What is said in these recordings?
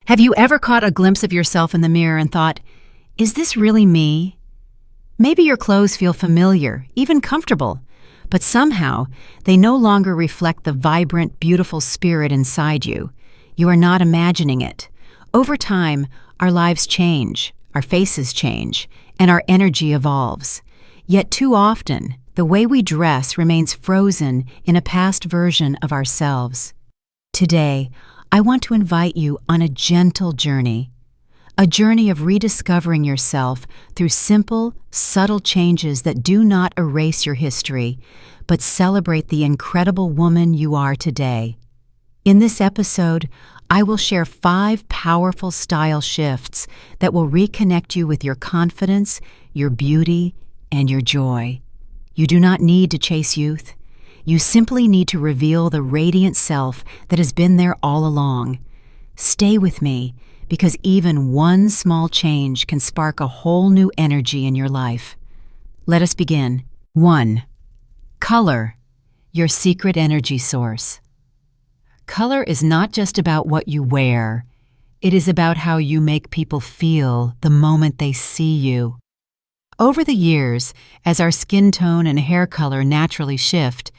Have you ever caught a glimpse of yourself in the mirror and thought, is this really me? Maybe your clothes feel familiar, even comfortable, but somehow they no longer reflect the vibrant, beautiful spirit inside you. You are not imagining it. Over time, our lives change, our faces change, and our energy evolves. Yet too often, the way we dress remains frozen in a past version of ourselves. Today, I want to invite you on a gentle journey, a journey of rediscovering yourself through simple, subtle changes that do not erase your history, but celebrate the incredible woman you are today. In this episode, I will share 5 powerful style shifts that will reconnect you with your confidence, your beauty, and your joy. You do not need to chase youth. You simply need to reveal the radiant self that has been there all along. Stay with me, because even one small change can spark a whole new energy in your life. Let us begin. 1. Color, your secret energy source. Color is not just about what you wear. It is about how you make people feel the moment they see you. Over the years, as our skin tone and hair color naturally shift,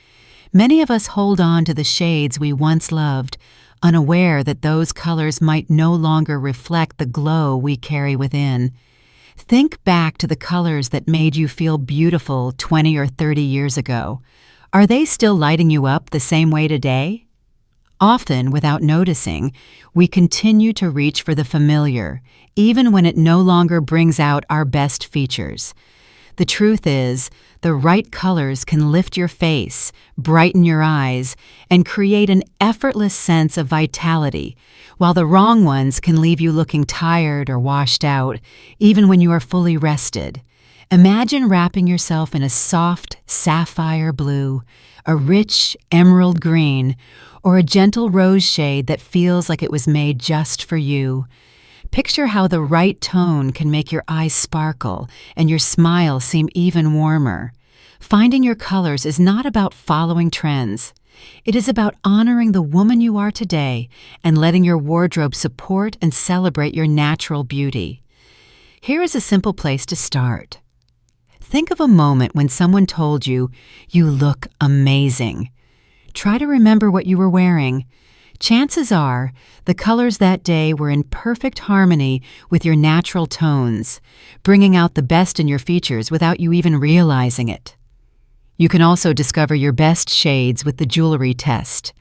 many of us hold on to the shades we once loved, unaware that those colors might no longer reflect the glow we carry within. Think back to the colors that made you feel beautiful 20 or 30 years ago. Are they still lighting you up the same way today? Often, without noticing, we continue to reach for the familiar, even when it no longer brings out our best features. The truth is, the right colors can lift your face, brighten your eyes, and create an effortless sense of vitality, while the wrong ones can leave you looking tired or washed out, even when you are fully rested. Imagine wrapping yourself in a soft sapphire blue, a rich emerald green, or a gentle rose shade that feels like it was made just for you. Picture how the right tone can make your eyes sparkle and your smile seem even warmer. Finding your colors is not about following trends. It is about honoring the woman you are today and letting your wardrobe support and celebrate your natural beauty. Here is a simple place to start. Think of a moment when someone told you, "You look amazing." Try to remember what you were wearing. Chances are, the colors that day were in perfect harmony with your natural tones, bringing out the best in your features without you even realizing it. You can also discover your best shades with the jewelry test.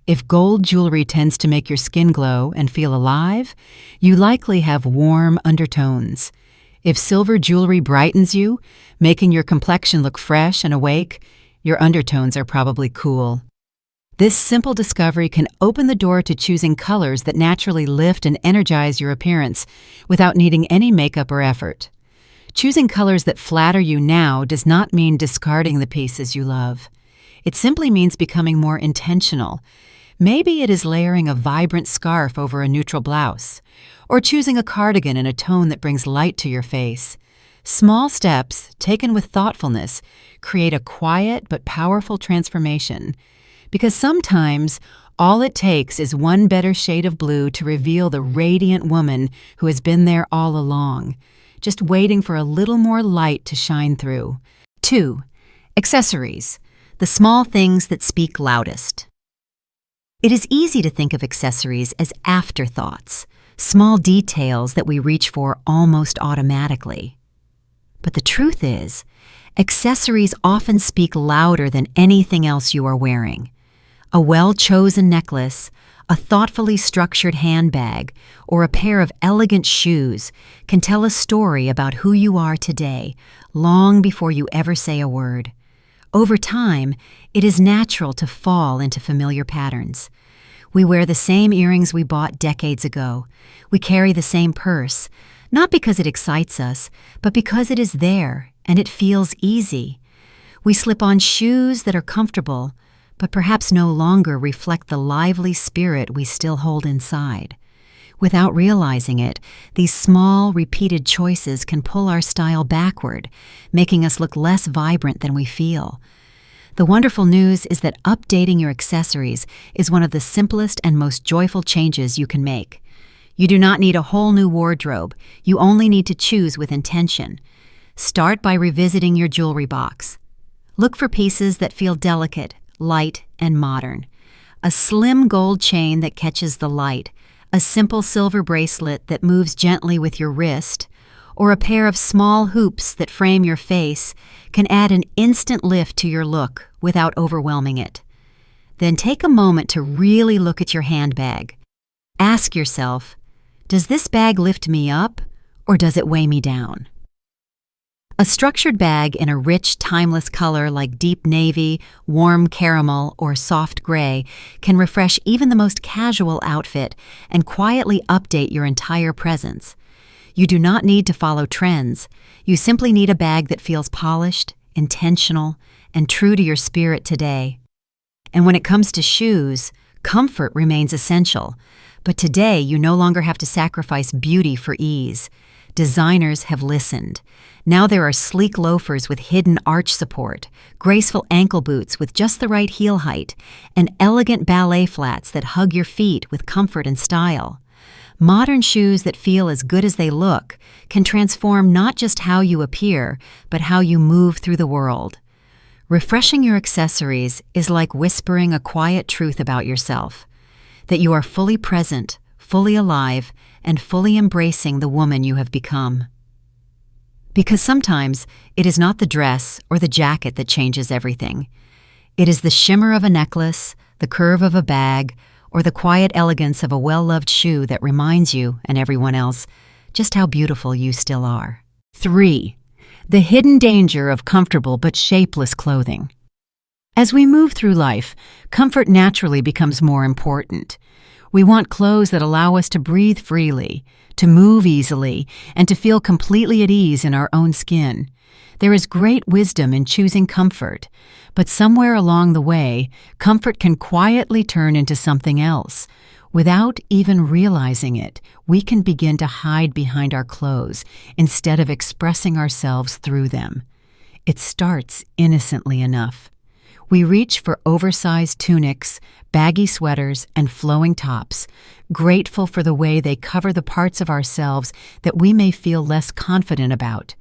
If gold jewelry tends to make your skin glow and feel alive, you likely have warm undertones. If silver jewelry brightens you, making your complexion look fresh and awake, your undertones are probably cool. This simple discovery can open the door to choosing colors that naturally lift and energize your appearance without needing any makeup or effort. Choosing colors that flatter you now does not mean discarding the pieces you love. It simply means becoming more intentional. Maybe it is layering a vibrant scarf over a neutral blouse, or choosing a cardigan in a tone that brings light to your face. Small steps, taken with thoughtfulness, create a quiet but powerful transformation. Because sometimes, all it takes is one better shade of blue to reveal the radiant woman who has been there all along, just waiting for a little more light to shine through. 2. Accessories, the small things that speak loudest. It is easy to think of accessories as afterthoughts, small details that we reach for almost automatically. But the truth is, accessories often speak louder than anything else you are wearing. A well-chosen necklace, a thoughtfully structured handbag, or a pair of elegant shoes can tell a story about who you are today, long before you ever say a word. Over time, it is natural to fall into familiar patterns. We wear the same earrings we bought decades ago. We carry the same purse, not because it excites us, but because it is there and it feels easy. We slip on shoes that are comfortable, but perhaps no longer reflect the lively spirit we still hold inside. Without realizing it, these small, repeated choices can pull our style backward, making us look less vibrant than we feel. The wonderful news is that updating your accessories is one of the simplest and most joyful changes you can make. You do not need a whole new wardrobe. You only need to choose with intention. Start by revisiting your jewelry box. Look for pieces that feel delicate, light, and modern. A slim gold chain that catches the light, a simple silver bracelet that moves gently with your wrist, or a pair of small hoops that frame your face can add an instant lift to your look without overwhelming it. Then take a moment to really look at your handbag. Ask yourself, does this bag lift me up or does it weigh me down? A structured bag in a rich, timeless color like deep navy, warm caramel, or soft gray can refresh even the most casual outfit and quietly update your entire presence. You do not need to follow trends. You simply need a bag that feels polished, intentional, and true to your spirit today. And when it comes to shoes, comfort remains essential. But today, you no longer have to sacrifice beauty for ease. Designers have listened. Now there are sleek loafers with hidden arch support, graceful ankle boots with just the right heel height, and elegant ballet flats that hug your feet with comfort and style. Modern shoes that feel as good as they look can transform not just how you appear, but how you move through the world. Refreshing your accessories is like whispering a quiet truth about yourself, that you are fully present, fully alive, and fully embracing the woman you have become. Because sometimes it is not the dress or the jacket that changes everything. It is the shimmer of a necklace, the curve of a bag, or the quiet elegance of a well-loved shoe that reminds you and everyone else just how beautiful you still are. 3. The hidden danger of comfortable but shapeless clothing. As we move through life, comfort naturally becomes more important. We want clothes that allow us to breathe freely, to move easily, and to feel completely at ease in our own skin. There is great wisdom in choosing comfort, but somewhere along the way, comfort can quietly turn into something else. Without even realizing it, we can begin to hide behind our clothes instead of expressing ourselves through them. It starts innocently enough. We reach for oversized tunics, baggy sweaters, and flowing tops, grateful for the way they cover the parts of ourselves that we may feel less confident about.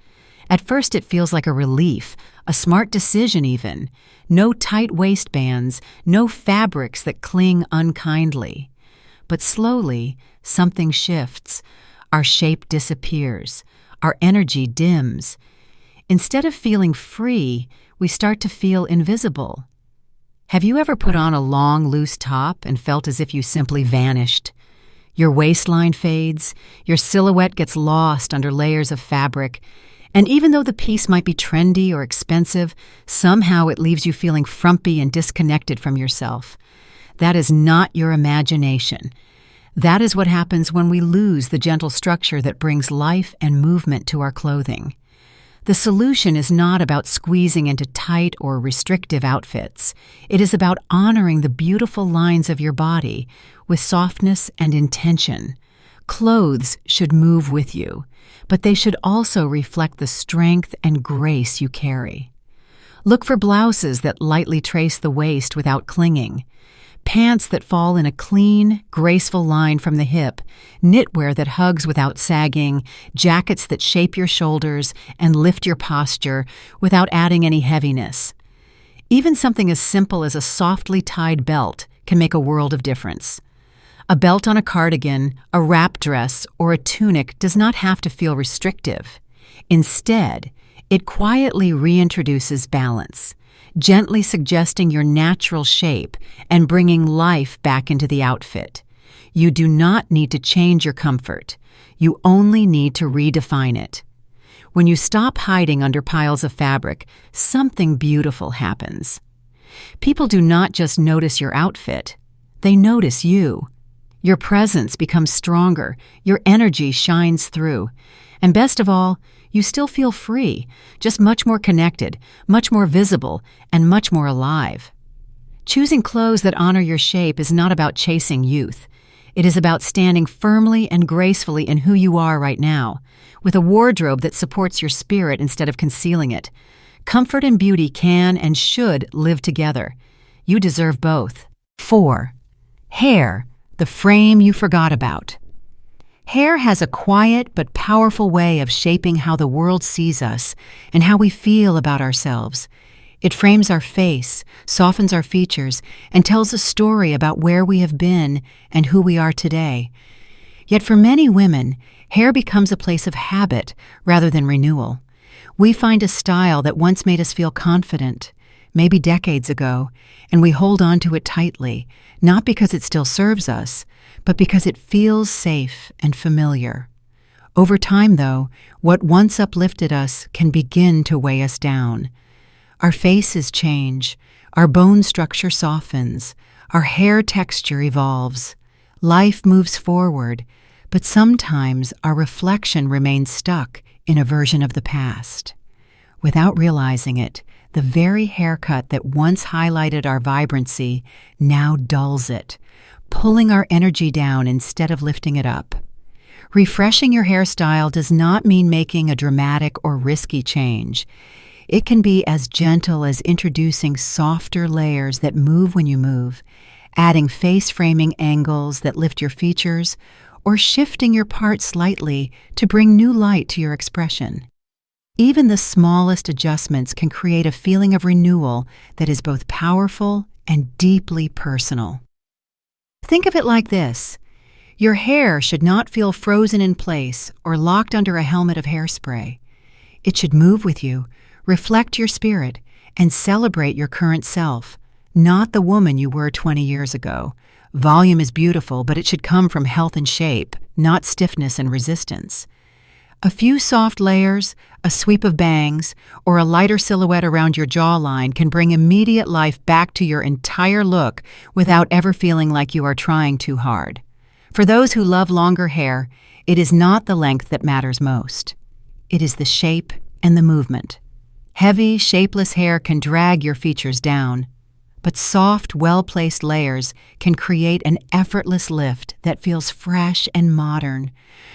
At first it feels like a relief, a smart decision even. No tight waistbands, no fabrics that cling unkindly. But slowly, something shifts. Our shape disappears. Our energy dims. Instead of feeling free, we start to feel invisible. Have you ever put on a long, loose top and felt as if you simply vanished? Your waistline fades, your silhouette gets lost under layers of fabric, and even though the piece might be trendy or expensive, somehow it leaves you feeling frumpy and disconnected from yourself. That is not your imagination. That is what happens when we lose the gentle structure that brings life and movement to our clothing. The solution is not about squeezing into tight or restrictive outfits. It is about honoring the beautiful lines of your body with softness and intention. Clothes should move with you, but they should also reflect the strength and grace you carry. Look for blouses that lightly trace the waist without clinging, pants that fall in a clean, graceful line from the hip, knitwear that hugs without sagging, jackets that shape your shoulders and lift your posture without adding any heaviness. Even something as simple as a softly tied belt can make a world of difference. A belt on a cardigan, a wrap dress, or a tunic does not have to feel restrictive. Instead, it quietly reintroduces balance, gently suggesting your natural shape and bringing life back into the outfit. You do not need to change your comfort. You only need to redefine it. When you stop hiding under piles of fabric, something beautiful happens. People do not just notice your outfit, they notice you. Your presence becomes stronger, your energy shines through, and best of all, you still feel free, just much more connected, much more visible, and much more alive. Choosing clothes that honor your shape is not about chasing youth. It is about standing firmly and gracefully in who you are right now, with a wardrobe that supports your spirit instead of concealing it. Comfort and beauty can and should live together. You deserve both. 4. Hair, the frame you forgot about. Hair has a quiet but powerful way of shaping how the world sees us and how we feel about ourselves. It frames our face, softens our features, and tells a story about where we have been and who we are today. Yet for many women, hair becomes a place of habit rather than renewal. We find a style that once made us feel confident, maybe decades ago, and we hold on to it tightly, not because it still serves us, but because it feels safe and familiar. Over time, though, what once uplifted us can begin to weigh us down. Our faces change, our bone structure softens, our hair texture evolves. Life moves forward, but sometimes our reflection remains stuck in a version of the past. Without realizing it, the very haircut that once highlighted our vibrancy now dulls it, pulling our energy down instead of lifting it up. Refreshing your hairstyle does not mean making a dramatic or risky change. It can be as gentle as introducing softer layers that move when you move, adding face-framing angles that lift your features, or shifting your part slightly to bring new light to your expression. Even the smallest adjustments can create a feeling of renewal that is both powerful and deeply personal. Think of it like this. Your hair should not feel frozen in place or locked under a helmet of hairspray. It should move with you, reflect your spirit, and celebrate your current self, not the woman you were 20 years ago. Volume is beautiful, but it should come from health and shape, not stiffness and resistance. A few soft layers, a sweep of bangs, or a lighter silhouette around your jawline can bring immediate life back to your entire look without ever feeling like you are trying too hard. For those who love longer hair, it is not the length that matters most. It is the shape and the movement. Heavy, shapeless hair can drag your features down, but soft, well-placed layers can create an effortless lift that feels fresh and modern.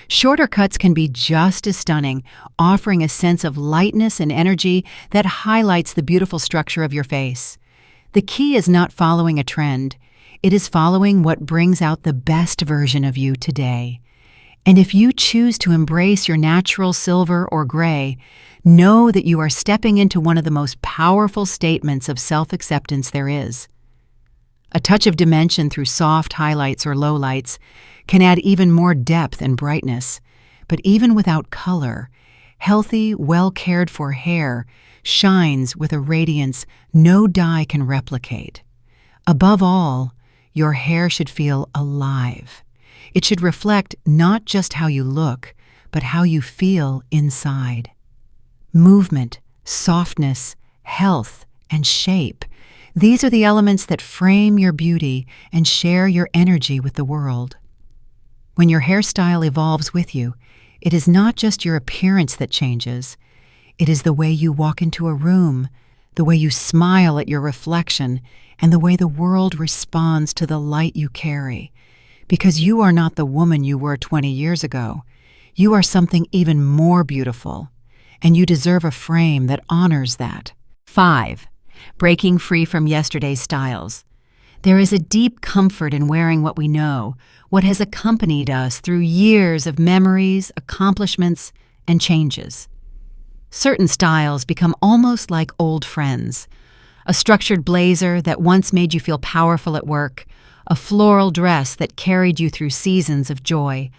Shorter cuts can be just as stunning, offering a sense of lightness and energy that highlights the beautiful structure of your face. The key is not following a trend. It is following what brings out the best version of you today. And if you choose to embrace your natural silver or gray, know that you are stepping into one of the most powerful statements of self-acceptance there is. A touch of dimension through soft highlights or lowlights can add even more depth and brightness. But even without color, healthy, well-cared-for hair shines with a radiance no dye can replicate. Above all, your hair should feel alive. It should reflect not just how you look, but how you feel inside. Movement, softness, health, and shape. These are the elements that frame your beauty and share your energy with the world. When your hairstyle evolves with you, it is not just your appearance that changes. It is the way you walk into a room, the way you smile at your reflection, and the way the world responds to the light you carry. Because you are not the woman you were 20 years ago. You are something even more beautiful, and you deserve a frame that honors that. 5. Breaking free from yesterday's styles. There is a deep comfort in wearing what we know, what has accompanied us through years of memories, accomplishments, and changes. Certain styles become almost like old friends. A structured blazer that once made you feel powerful at work, a floral dress that carried you through seasons of joy,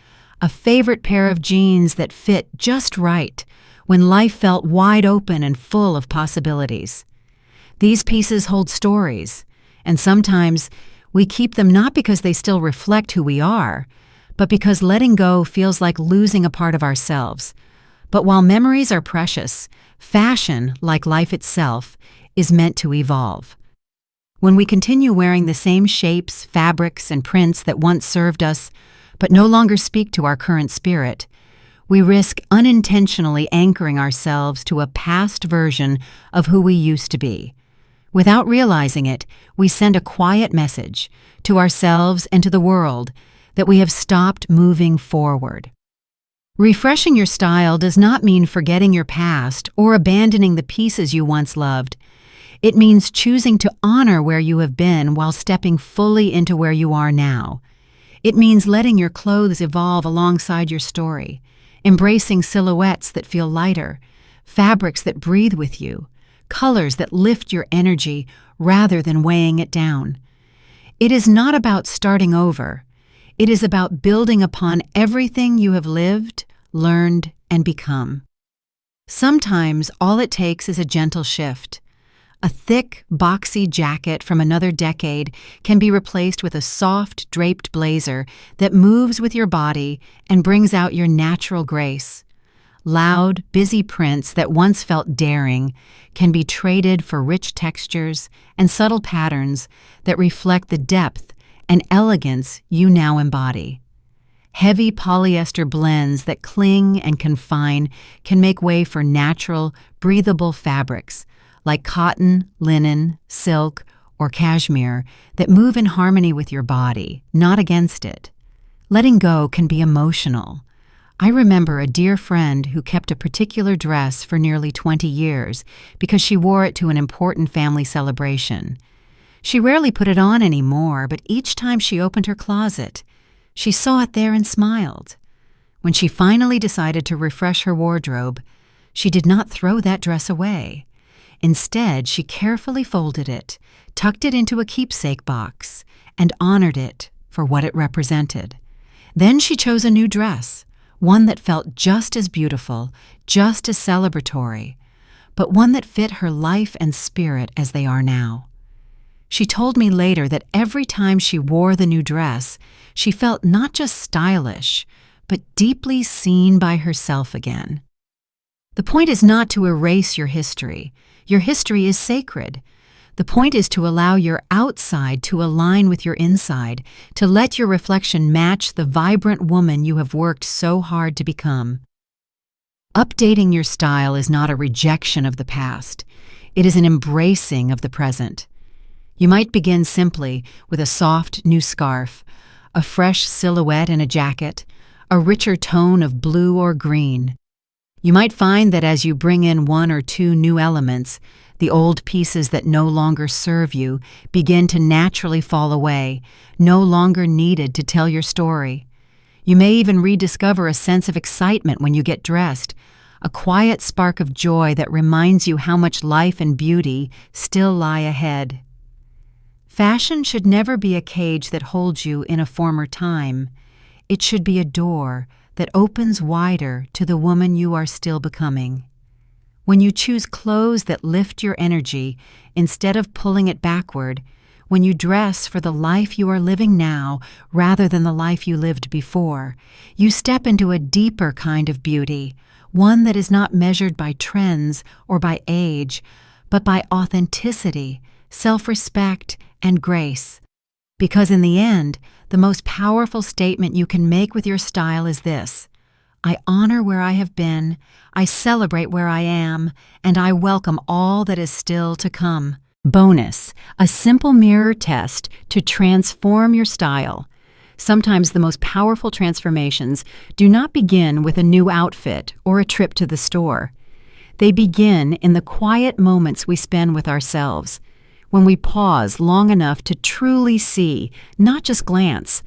a favorite pair of jeans that fit just right when life felt wide open and full of possibilities. These pieces hold stories, and sometimes we keep them not because they still reflect who we are, but because letting go feels like losing a part of ourselves. But while memories are precious, fashion, like life itself, is meant to evolve. When we continue wearing the same shapes, fabrics, and prints that once served us, but no longer speak to our current spirit, we risk unintentionally anchoring ourselves to a past version of who we used to be. Without realizing it, we send a quiet message to ourselves and to the world that we have stopped moving forward. Refreshing your style does not mean forgetting your past or abandoning the pieces you once loved. It means choosing to honor where you have been while stepping fully into where you are now. It means letting your clothes evolve alongside your story, embracing silhouettes that feel lighter, fabrics that breathe with you, colors that lift your energy rather than weighing it down. It is not about starting over. It is about building upon everything you have lived, learned, and become. Sometimes all it takes is a gentle shift. A thick, boxy jacket from another decade can be replaced with a soft, draped blazer that moves with your body and brings out your natural grace. Loud, busy prints that once felt daring can be traded for rich textures and subtle patterns that reflect the depth and elegance you now embody. Heavy polyester blends that cling and confine can make way for natural, breathable fabrics like cotton, linen, silk, or cashmere that move in harmony with your body, not against it. Letting go can be emotional. I remember a dear friend who kept a particular dress for nearly 20 years because she wore it to an important family celebration. She rarely put it on anymore, but each time she opened her closet, she saw it there and smiled. When she finally decided to refresh her wardrobe, she did not throw that dress away. Instead, she carefully folded it, tucked it into a keepsake box, and honored it for what it represented. Then she chose a new dress, one that felt just as beautiful, just as celebratory, but one that fit her life and spirit as they are now. She told me later that every time she wore the new dress, she felt not just stylish, but deeply seen by herself again. The point is not to erase your history. Your history is sacred. The point is to allow your outside to align with your inside, to let your reflection match the vibrant woman you have worked so hard to become. Updating your style is not a rejection of the past. It is an embracing of the present. You might begin simply with a soft new scarf, a fresh silhouette in a jacket, a richer tone of blue or green. You might find that as you bring in one or two new elements, the old pieces that no longer serve you begin to naturally fall away, no longer needed to tell your story. You may even rediscover a sense of excitement when you get dressed, a quiet spark of joy that reminds you how much life and beauty still lie ahead. Fashion should never be a cage that holds you in a former time. It should be a door that opens wider to the woman you are still becoming. When you choose clothes that lift your energy instead of pulling it backward, when you dress for the life you are living now rather than the life you lived before, you step into a deeper kind of beauty, one that is not measured by trends or by age, but by authenticity, self-respect, and grace. Because in the end, the most powerful statement you can make with your style is this: I honor where I have been, I celebrate where I am, and I welcome all that is still to come. Bonus: a simple mirror test to transform your style. Sometimes the most powerful transformations do not begin with a new outfit or a trip to the store. They begin in the quiet moments we spend with ourselves, when we pause long enough to truly see, not just glance.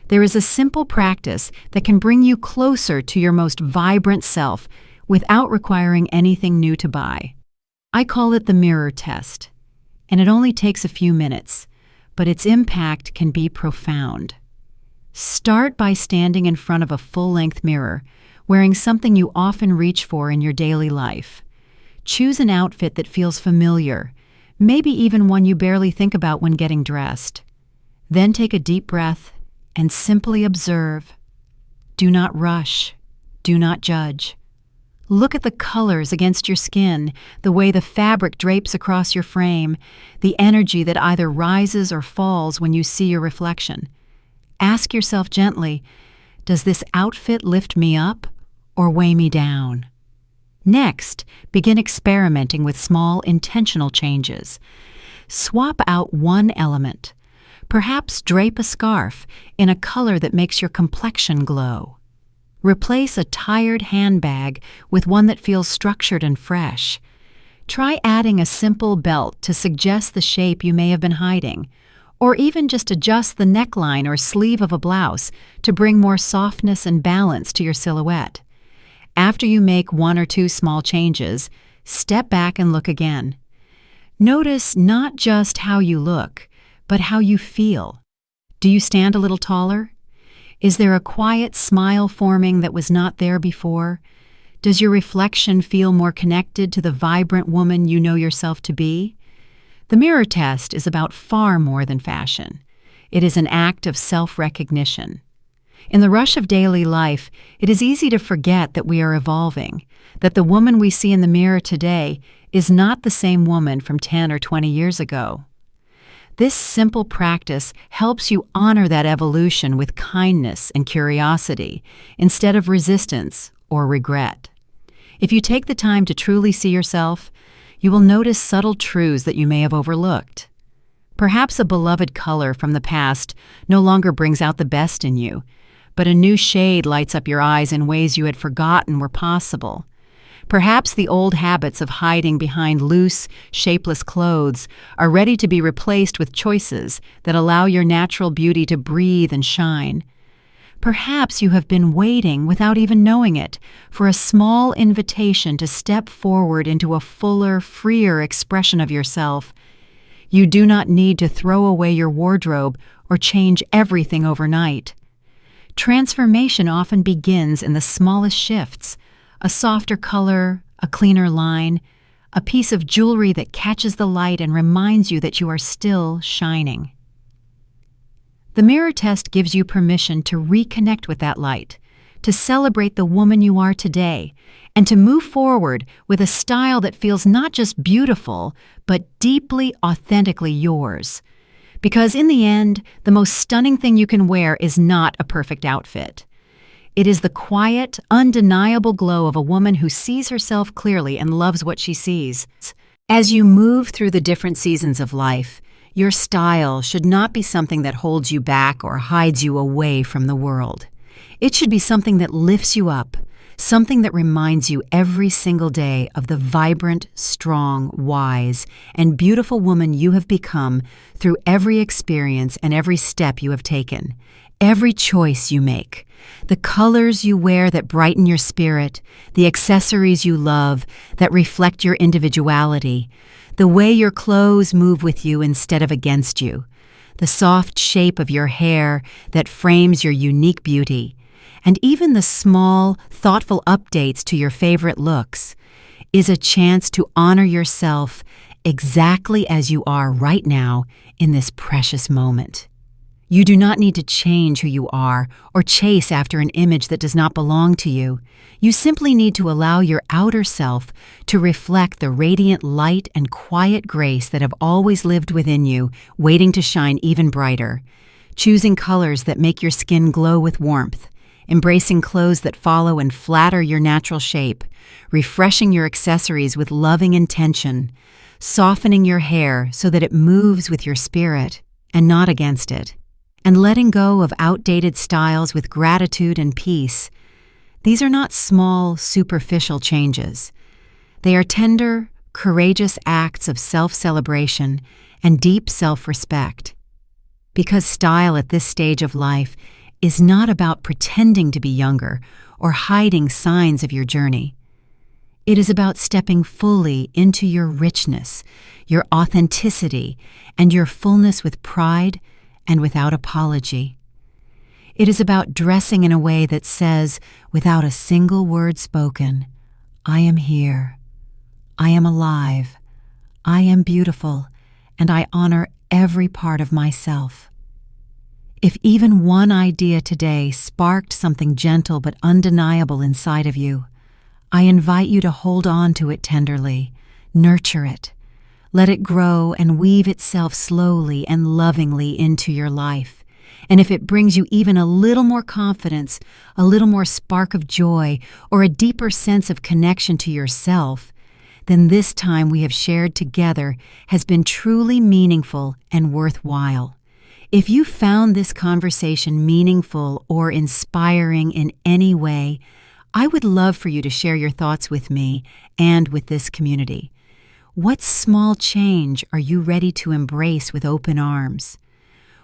There is a simple practice that can bring you closer to your most vibrant self without requiring anything new to buy. I call it the mirror test, and it only takes a few minutes, but its impact can be profound. Start by standing in front of a full-length mirror, wearing something you often reach for in your daily life. Choose an outfit that feels familiar, maybe even one you barely think about when getting dressed. Then take a deep breath and simply observe. Do not rush. Do not judge. Look at the colors against your skin, the way the fabric drapes across your frame, the energy that either rises or falls when you see your reflection. Ask yourself gently, does this outfit lift me up or weigh me down? Next, begin experimenting with small, intentional changes. Swap out one element. Perhaps drape a scarf in a color that makes your complexion glow. Replace a tired handbag with one that feels structured and fresh. Try adding a simple belt to suggest the shape you may have been hiding, or even just adjust the neckline or sleeve of a blouse to bring more softness and balance to your silhouette. After you make one or two small changes, step back and look again. Notice not just how you look, but how you feel. Do you stand a little taller? Is there a quiet smile forming that was not there before? Does your reflection feel more connected to the vibrant woman you know yourself to be? The mirror test is about far more than fashion. It is an act of self-recognition. In the rush of daily life, it is easy to forget that we are evolving, that the woman we see in the mirror today is not the same woman from 10 or 20 years ago. This simple practice helps you honor that evolution with kindness and curiosity instead of resistance or regret. If you take the time to truly see yourself, you will notice subtle truths that you may have overlooked. Perhaps a beloved color from the past no longer brings out the best in you, but a new shade lights up your eyes in ways you had forgotten were possible. Perhaps the old habits of hiding behind loose, shapeless clothes are ready to be replaced with choices that allow your natural beauty to breathe and shine. Perhaps you have been waiting, without even knowing it, for a small invitation to step forward into a fuller, freer expression of yourself. You do not need to throw away your wardrobe or change everything overnight. Transformation often begins in the smallest shifts: a softer color, a cleaner line, a piece of jewelry that catches the light and reminds you that you are still shining. The mirror test gives you permission to reconnect with that light, to celebrate the woman you are today, and to move forward with a style that feels not just beautiful, but deeply, authentically yours. Because in the end, the most stunning thing you can wear is not a perfect outfit. It is the quiet, undeniable glow of a woman who sees herself clearly and loves what she sees. As you move through the different seasons of life, your style should not be something that holds you back or hides you away from the world. It should be something that lifts you up, something that reminds you every single day of the vibrant, strong, wise, and beautiful woman you have become through every experience and every step you have taken, every choice you make, the colors you wear that brighten your spirit, the accessories you love that reflect your individuality, the way your clothes move with you instead of against you, the soft shape of your hair that frames your unique beauty, and even the small, thoughtful updates to your favorite looks, is a chance to honor yourself exactly as you are right now in this precious moment. You do not need to change who you are or chase after an image that does not belong to you. You simply need to allow your outer self to reflect the radiant light and quiet grace that have always lived within you, waiting to shine even brighter. Choosing colors that make your skin glow with warmth, embracing clothes that follow and flatter your natural shape, refreshing your accessories with loving intention, softening your hair so that it moves with your spirit and not against it, and letting go of outdated styles with gratitude and peace. These are not small, superficial changes. They are tender, courageous acts of self-celebration and deep self-respect. Because style at this stage of life is not about pretending to be younger or hiding signs of your journey. It is about stepping fully into your richness, your authenticity, and your fullness with pride and without apology. It is about dressing in a way that says, without a single word spoken, I am here, I am alive, I am beautiful, and I honor every part of myself. If even one idea today sparked something gentle but undeniable inside of you, I invite you to hold on to it tenderly, nurture it, let it grow and weave itself slowly and lovingly into your life. And if it brings you even a little more confidence, a little more spark of joy, or a deeper sense of connection to yourself, then this time we have shared together has been truly meaningful and worthwhile. If you found this conversation meaningful or inspiring in any way, I would love for you to share your thoughts with me and with this community. What small change are you ready to embrace with open arms?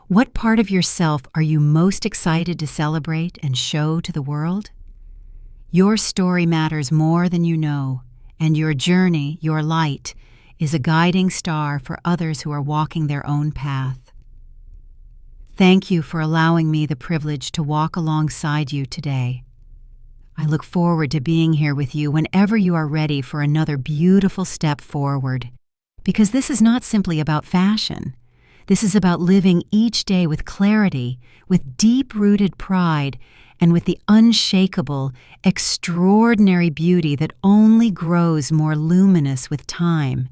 What part of yourself are you most excited to celebrate and show to the world? Your story matters more than you know, and your journey, your light, is a guiding star for others who are walking their own path. Thank you for allowing me the privilege to walk alongside you today. I look forward to being here with you whenever you are ready for another beautiful step forward, because this is not simply about fashion. This is about living each day with clarity, with deep-rooted pride, and with the unshakable, extraordinary beauty that only grows more luminous with time.